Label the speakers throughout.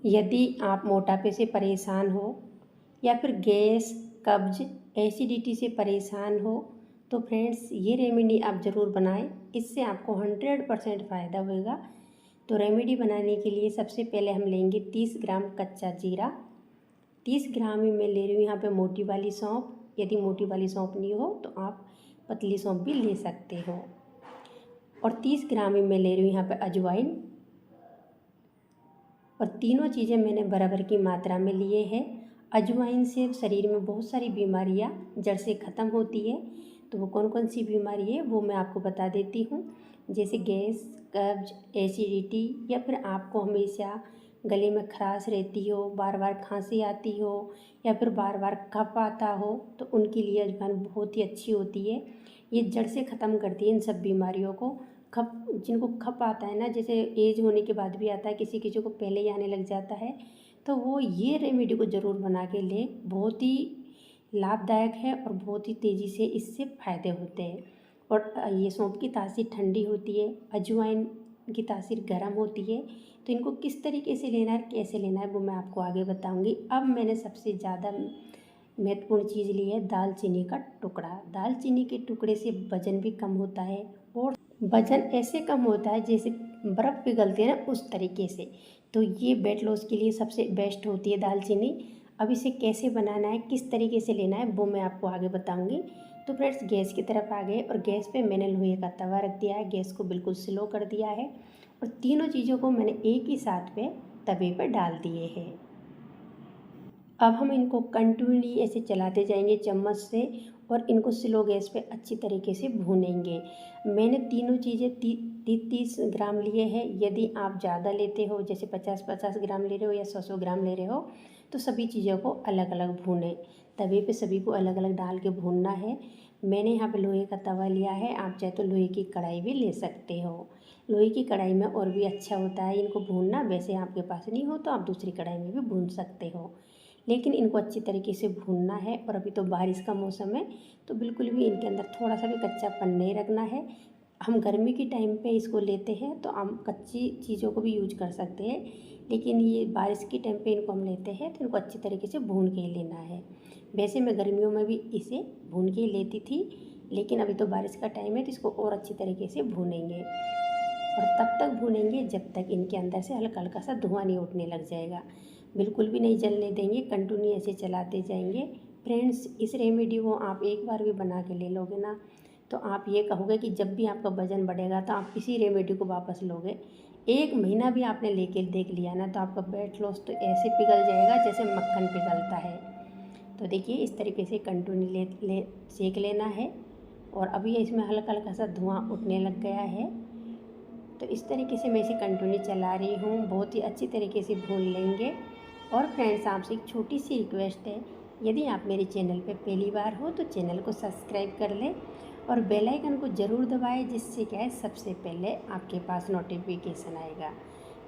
Speaker 1: यदि आप मोटापे से परेशान हो या फिर गैस, कब्ज, एसिडिटी से परेशान हो तो फ्रेंड्स ये रेमेडी आप ज़रूर बनाएं। इससे आपको 100% फ़ायदा होगा। तो रेमेडी बनाने के लिए सबसे पहले हम लेंगे 30 ग्राम कच्चा जीरा। 30 ग्राम ही मैं ले रही हूँ यहाँ पे मोटी वाली सौंफ। यदि मोटी वाली सौंफ नहीं हो तो आप पतली सौंफ भी ले सकते हो। और 30 ग्राम ही मैं ले रही हूँ यहाँ पे अजवाइन। और तीनों चीज़ें मैंने बराबर की मात्रा में लिए हैं। अजवाइन से शरीर में बहुत सारी बीमारियां जड़ से ख़त्म होती है। तो वो कौन कौन सी बीमारी है वो मैं आपको बता देती हूँ। जैसे गैस, कब्ज, एसिडिटी या फिर आपको हमेशा गले में खराश रहती हो, बार बार खांसी आती हो या फिर बार बार कफ आता हो तो उनके लिए अजवाइन बहुत ही अच्छी होती है। ये जड़ से ख़त्म करती है इन सब बीमारियों को। खप जिनको खप आता है ना, जैसे एज होने के बाद भी आता है, किसी किसी को पहले ही आने लग जाता है, तो वो ये रेमेडी को ज़रूर बना के ले। बहुत ही लाभदायक है और बहुत ही तेज़ी से इससे फ़ायदे होते हैं। और ये सौंफ की तासीर ठंडी होती है, अजवाइन की तासीर गर्म होती है। तो इनको किस तरीके से लेना है, कैसे लेना है वो मैं आपको आगे बताऊँगी। अब मैंने सबसे ज़्यादा महत्वपूर्ण चीज़ ली है दालचीनी का टुकड़ा। दालचीनी के टुकड़े से वज़न भी कम होता है और वज़न ऐसे कम होता है जैसे बर्फ़ पिघलती है ना, उस तरीके से। तो ये वेट लॉस के लिए सबसे बेस्ट होती है दालचीनी। अब इसे कैसे बनाना है, किस तरीके से लेना है वो मैं आपको आगे बताऊंगी। तो फ्रेंड्स गैस की तरफ आ गए और गैस पे मैंने लोहे का तवा रख दिया है। गैस को बिल्कुल स्लो कर दिया है और तीनों चीज़ों को मैंने एक ही साथ पे तवे पर डाल दिए हैं। अब हम इनको कंटिन्यूली ऐसे चलाते जाएंगे चम्मच से और इनको स्लो गैस पे अच्छी तरीके से भूनेंगे। मैंने तीनों चीज़ें 30 ग्राम लिए हैं। यदि आप ज़्यादा लेते हो, जैसे 50 ग्राम ले रहे हो या 100 ग्राम ले रहे हो, तो सभी चीज़ों को अलग अलग भूनें। तवे पे सभी को अलग अलग डाल के भूनना है। मैंने यहाँ पे लोहे का तवा लिया है, आप चाहे तो लोहे की कढ़ाई भी ले सकते हो। लोहे की कढ़ाई में और भी अच्छा होता है इनको भूनना। वैसे आपके पास नहीं हो तो आप दूसरी कढ़ाई में भी भून सकते हो, लेकिन इनको अच्छी तरीके से भूनना है। और अभी तो बारिश का मौसम है तो बिल्कुल भी इनके अंदर थोड़ा सा भी कच्चापन नहीं रखना है। हम गर्मी के टाइम पे इसको लेते हैं तो हम कच्ची चीज़ों को भी यूज कर सकते हैं, लेकिन ये बारिश के टाइम पे इनको हम लेते हैं तो इनको अच्छी तरीके से भून के ही लेना है। वैसे मैं गर्मियों में भी इसे भून के ही लेती थी, लेकिन अभी तो बारिश का टाइम है तो इसको और अच्छी तरीके से भूनेंगे। और तब तक भूनेंगे जब तक इनके अंदर से हल्का हल्का सा धुआं नहीं उठने लग जाएगा। बिल्कुल भी नहीं जलने देंगे, कंटिन्यू ऐसे चलाते जाएंगे। फ्रेंड्स इस रेमेडी को आप एक बार भी बना के ले लोगे ना तो आप ये कहोगे कि जब भी आपका वज़न बढ़ेगा तो आप इसी रेमेडी को वापस लोगे। 1 महीना भी आपने लेके देख लिया ना तो आपका वेट लॉस तो ऐसे पिघल जाएगा जैसे मक्खन पिघलता है। तो देखिए इस तरीके से कंटिन्यू ले सेक लेना है। और अभी इसमें हल्का हल्का सा धुआं उठने लग गया है। तो इस तरीके से मैं इसे कंटिन्यू चला रही हूँ, बहुत ही अच्छी तरीके से भून लेंगे। और फ्रेंड्स आपसे एक छोटी सी रिक्वेस्ट है, यदि आप मेरे चैनल पे पहली बार हो तो चैनल को सब्सक्राइब कर लें और बेल आइकन को ज़रूर दबाएं, जिससे क्या है सबसे पहले आपके पास नोटिफिकेशन आएगा।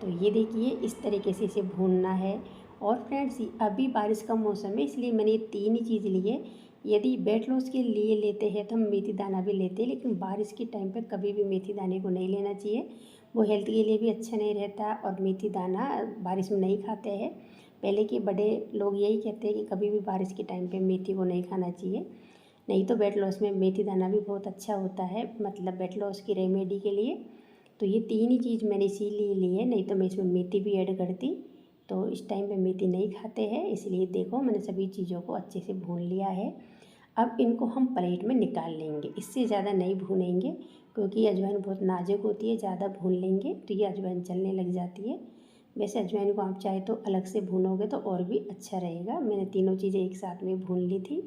Speaker 1: तो ये देखिए इस तरीके से इसे भूनना है। और फ्रेंड्स अभी बारिश का मौसम है इसलिए मैंने ये 3 ही चीज़ ली है। यदि वेट लॉस के लिए लेते हैं तो हम मेथी दाना भी लेते हैं, लेकिन बारिश के टाइम पे कभी भी मेथी दाने को नहीं लेना चाहिए, वो हेल्थ के लिए भी अच्छा नहीं रहता। और मेथी दाना बारिश में नहीं खाते हैं। पहले के बड़े लोग यही कहते हैं कि कभी भी बारिश के टाइम पे मेथी को नहीं खाना चाहिए। नहीं तो वेट लॉस में मेथी दाना भी बहुत अच्छा होता है, मतलब वेट लॉस की रेमेडी के लिए। तो ये 3 ही चीज़ मैंने इसीलिए ली है, नहीं तो मैं इसमें मेथी भी ऐड करती। तो इस टाइम पे मेथी नहीं खाते हैं इसलिए देखो मैंने सभी चीज़ों को अच्छे से भून लिया है। अब इनको हम प्लेट में निकाल लेंगे, इससे ज़्यादा नहीं भूनेंगे क्योंकि अजवाइन बहुत नाजुक होती है। ज़्यादा भून लेंगे तो ये अजवाइन जलने लग जाती है। वैसे अजवाइन को आप चाहे तो अलग से भूनोगे तो और भी अच्छा रहेगा। मैंने तीनों चीज़ें एक साथ में भून ली थी।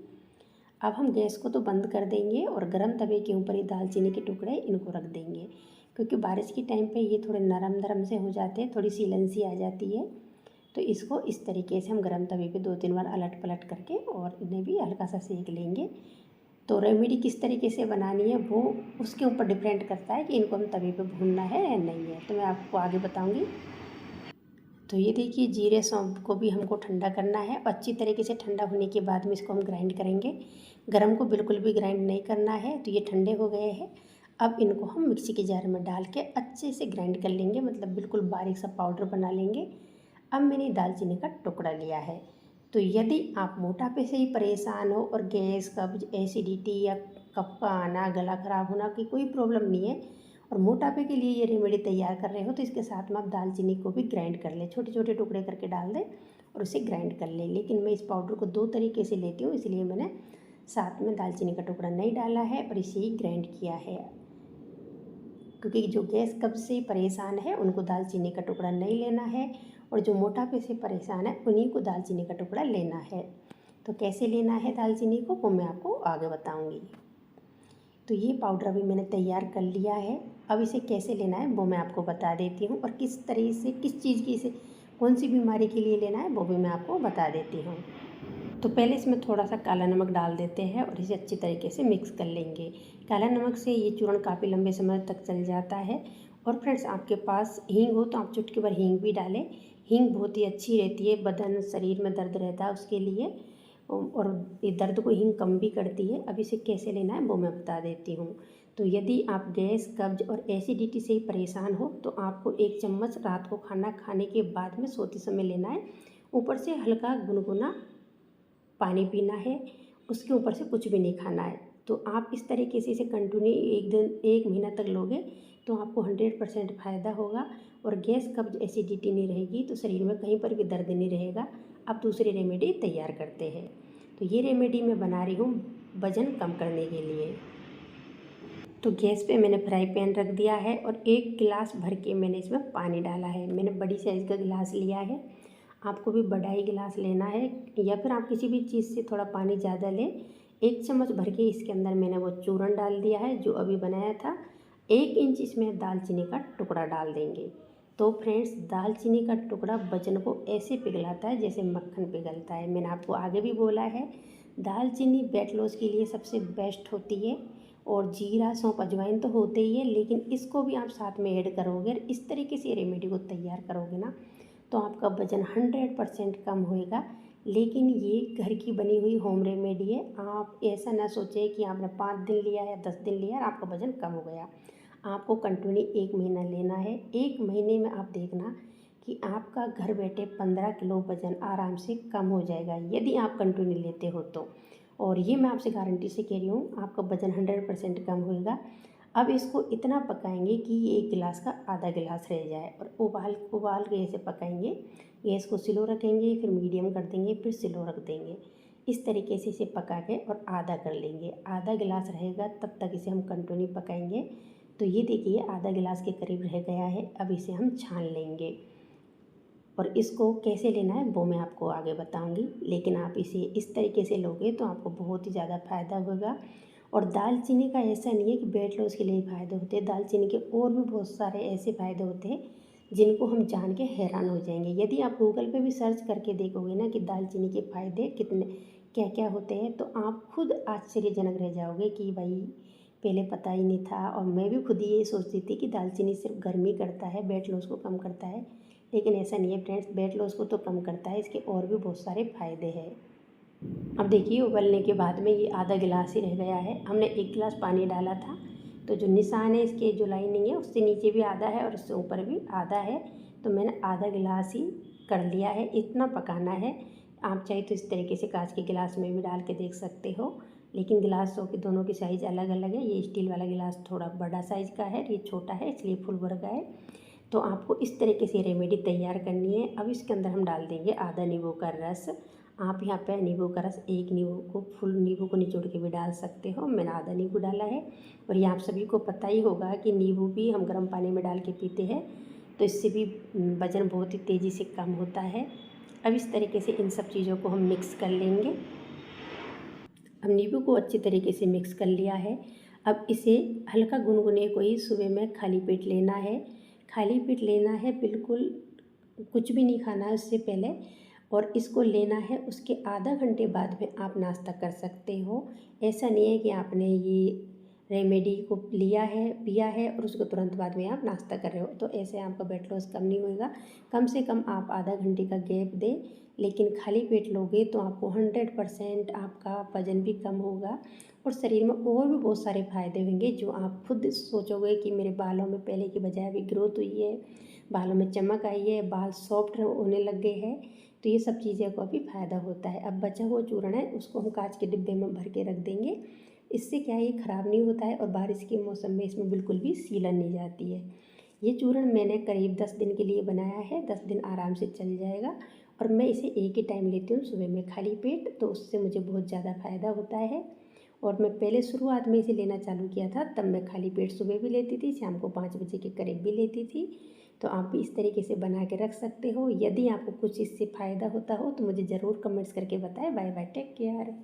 Speaker 1: अब हम गैस को तो बंद कर देंगे और गर्म तवे के ऊपर ये दालचीनी के टुकड़े इनको रख देंगे, क्योंकि बारिश के टाइम पे ये थोड़े नरम नरम से हो जाते हैं, थोड़ी सीलन सी आ जाती है। तो इसको इस तरीके से हम गर्म तवे पे 2-3 बार अलट पलट करके और इन्हें भी हल्का सा सेक लेंगे। तो रेमेडी किस तरीके से बनानी है वो उसके ऊपर डिपेंड करता है कि इनको हम तवे पे भूनना है या नहीं है, तो मैं आपको आगे बताऊँगी। तो ये देखिए जीरे सौंफ को भी हमको ठंडा करना है। अच्छी तरीके से ठंडा होने के बाद में इसको हम ग्राइंड करेंगे। गरम को बिल्कुल भी ग्राइंड नहीं करना है। तो ये ठंडे हो गए हैं। अब इनको हम मिक्सी के जार में डाल के अच्छे से ग्राइंड कर लेंगे, मतलब बिल्कुल बारीक सा पाउडर बना लेंगे। अब मैंने दालचीनी का टुकड़ा लिया है। तो यदि आप मोटापे से ही परेशान हो और गैस, कब्ज, एसिडिटी या कफ का आना, गला खराब होना की कोई प्रॉब्लम नहीं है और मोटापे के लिए ये रेमेडी तैयार कर रहे हो, तो इसके साथ में आप दालचीनी को भी ग्राइंड कर लें, छोटे छोटे टुकड़े करके डाल दें और उसे ग्राइंड कर लें। लेकिन मैं इस पाउडर को 2 तरीके से लेती हूँ, इसलिए मैंने साथ में दालचीनी का टुकड़ा नहीं डाला है और इसे ही ग्राइंड किया है। क्योंकि जो गैस कब्ज से परेशान है उनको दालचीनी का टुकड़ा नहीं लेना है और जो मोटापे से परेशान है उन्हीं को दालचीनी का टुकड़ा लेना है। तो कैसे लेना है दालचीनी को वो मैं आपको आगे बताऊंगी। तो ये पाउडर अभी मैंने तैयार कर लिया है। अब इसे कैसे लेना है वो मैं आपको बता देती हूँ और किस तरह से, किस चीज़ की, इसे कौन सी बीमारी के लिए लेना है वो भी मैं आपको बता देती हूँ। तो पहले इसमें थोड़ा सा काला नमक डाल देते हैं और इसे अच्छी तरीके से मिक्स कर लेंगे। काला नमक से ये चूर्ण काफ़ी लंबे समय तक चल जाता है। और फ्रेंड्स, आपके पास हींग हो तो आप चुटकी भर हींग भी डालें। हींग बहुत ही अच्छी रहती है, बदन शरीर में दर्द रहता है उसके लिए, और ये दर्द को हींग कम भी करती है। अब इसे कैसे लेना है वो मैं बता देती हूँ। तो यदि आप गैस, कब्ज और एसिडिटी से ही परेशान हो तो आपको 1 चम्मच रात को खाना खाने के बाद में सोते समय लेना है। ऊपर से हल्का गुनगुना पानी पीना है, उसके ऊपर से कुछ भी नहीं खाना है। तो आप इस तरीके से इसे कंटिन्यू 1 महीना तक लोगे तो आपको 100% फ़ायदा होगा और गैस, कब्ज, एसिडिटी नहीं रहेगी, तो शरीर में कहीं पर भी दर्द नहीं रहेगा। अब दूसरी रेमेडी तैयार करते हैं। तो ये रेमेडी मैं बना रही हूँ वज़न कम करने के लिए। तो गैस पे मैंने फ्राई पैन रख दिया है और 1 गिलास भर के मैंने इसमें पानी डाला है। मैंने बड़ी साइज़ का गिलास लिया है, आपको भी बड़ा ही गिलास लेना है या फिर आप किसी भी चीज़ से थोड़ा पानी ज़्यादा लें। 1 चम्मच भर के इसके अंदर मैंने वो चूर्ण डाल दिया है जो अभी बनाया था। 1 इंच इसमें दालचीनी का टुकड़ा डाल देंगे। तो फ्रेंड्स, दालचीनी का टुकड़ा वजन को ऐसे पिघलाता है जैसे मक्खन पिघलता है। मैंने आपको आगे भी बोला है, दालचीनी वेट लॉस के लिए सबसे बेस्ट होती है। और जीरा, सौंफ, अजवाइन तो होते ही है, लेकिन इसको भी आप साथ में ऐड करोगे और इस तरीके से रेमेडी को तैयार करोगे ना तो आपका वज़न 100% कम होएगा। लेकिन ये घर की बनी हुई होम रेमेडी है। आप ऐसा ना सोचें कि आपने 5 दिन लिया या 10 दिन लिया और आपका वज़न कम हो गया। आपको कंटिन्यू 1 महीना लेना है। 1 महीने में आप देखना कि आपका घर बैठे 15 किलो वज़न आराम से कम हो जाएगा, यदि आप कंटिन्यू लेते हो तो। और ये मैं आपसे गारंटी से कह रही हूँ, आपका वज़न 100% कम होएगा। अब इसको इतना पकाएंगे कि ये 1 गिलास का आधा गिलास रह जाए और उबाल के ऐसे पकाएंगे। गैस को स्लो रखेंगे, फिर मीडियम कर देंगे, फिर स्लो रख देंगे। इस तरीके से इसे पका के और आधा कर लेंगे। आधा गिलास रहेगा तब तक इसे हम कंटिन्यू पकाएंगे। तो ये देखिए आधा गिलास के करीब रह गया है। अब इसे हम छान लेंगे और इसको कैसे लेना है वो मैं आपको आगे बताऊंगी। लेकिन आप इसे इस तरीके से लोगे तो आपको बहुत ही ज़्यादा फ़ायदा होगा। और दालचीनी का ऐसा नहीं है कि वेट लॉस के लिए फ़ायदे होते हैं, दालचीनी के और भी बहुत सारे ऐसे फ़ायदे होते हैं जिनको हम जान के हैरान हो जाएंगे। यदि आप गूगल पे भी सर्च करके देखोगे ना कि दालचीनी के फ़ायदे कितने, क्या क्या होते हैं, तो आप खुद आश्चर्यजनक रह जाओगे कि भाई पहले पता ही नहीं था। और मैं भी खुद ये सोचती थी कि दालचीनी सिर्फ गर्मी करता है, वेट लॉस को कम करता है, लेकिन ऐसा नहीं है फ्रेंड्स। वेट लॉस को तो कम करता है, इसके और भी बहुत सारे फ़ायदे हैं। अब देखिए उबलने के बाद में ये आधा गिलास ही रह गया है। हमने 1 गिलास पानी डाला था, तो जो निशान है इसके, जो लाइनिंग है, उससे नीचे भी आधा है और उससे ऊपर भी आधा है। तो मैंने आधा गिलास ही कर लिया है। इतना पकाना है। आप चाहे तो इस तरीके से कांच के गिलास में भी डाल के देख सकते हो, लेकिन गिलासों के दोनों की साइज़ अलग अलग है। ये स्टील वाला गिलास थोड़ा बड़ा साइज़ का है, ये छोटा है इसलिए फुल भर का है। तो आपको इस तरीके से रेमेडी तैयार करनी है। अब इसके अंदर हम डाल देंगे आधा नींबू का रस। आप यहाँ पे नींबू का रस, 1 नींबू को, फुल नींबू को निचोड़ के भी डाल सकते हो। मैंने आधा नींबू डाला है। और ये आप सभी को पता ही होगा कि नींबू भी हम गर्म पानी में डाल के पीते हैं, तो इससे भी वज़न बहुत ही तेज़ी से कम होता है। अब इस तरीके से इन सब चीज़ों को हम मिक्स कर लेंगे। अब नींबू को अच्छी तरीके से मिक्स कर लिया है। अब इसे हल्का गुनगुने को ही सुबह में खाली पेट लेना है। खाली पेट लेना है, बिल्कुल कुछ भी नहीं खाना है उससे पहले। और इसको लेना है, उसके आधा घंटे बाद में आप नाश्ता कर सकते हो। ऐसा नहीं है कि आपने ये रेमेडी को लिया है, पिया है और उसको तुरंत बाद में आप नाश्ता कर रहे हो, तो ऐसे आपका वेट लॉस कम नहीं होएगा। कम से कम आप आधा घंटे का गैप दें, लेकिन खाली पेट लोगे तो आपको 100% आपका वज़न भी कम होगा और शरीर में और भी बहुत सारे फ़ायदे होंगे जो आप खुद सोचोगे कि मेरे बालों में पहले की बजाय अभी ग्रोथ हुई है, बालों में चमक आई है, बाल सॉफ्ट होने लग गए हैं। तो ये सब चीज़ें को भी फ़ायदा होता है। अब बचा हुआ चूर्ण है उसको हम कांच के डिब्बे में भर के रख देंगे। इससे क्या है, ये ख़राब नहीं होता है और बारिश के मौसम में इसमें बिल्कुल भी सीलन नहीं जाती है। ये चूर्ण मैंने करीब 10 दिन के लिए बनाया है, 10 दिन आराम से चल जाएगा। और मैं इसे एक ही टाइम लेती हूँ, सुबह में खाली पेट, तो उससे मुझे बहुत ज़्यादा फ़ायदा होता है। और मैं पहले शुरुआत में इसे लेना चालू किया था तब मैं खाली पेट सुबह भी लेती थी, शाम को 5 बजे के करीब भी लेती थी। तो आप भी इस तरीके से बना के रख सकते हो। यदि आपको कुछ इससे फ़ायदा होता हो तो मुझे ज़रूर कमेंट्स करके बताएं। Bye bye, take care.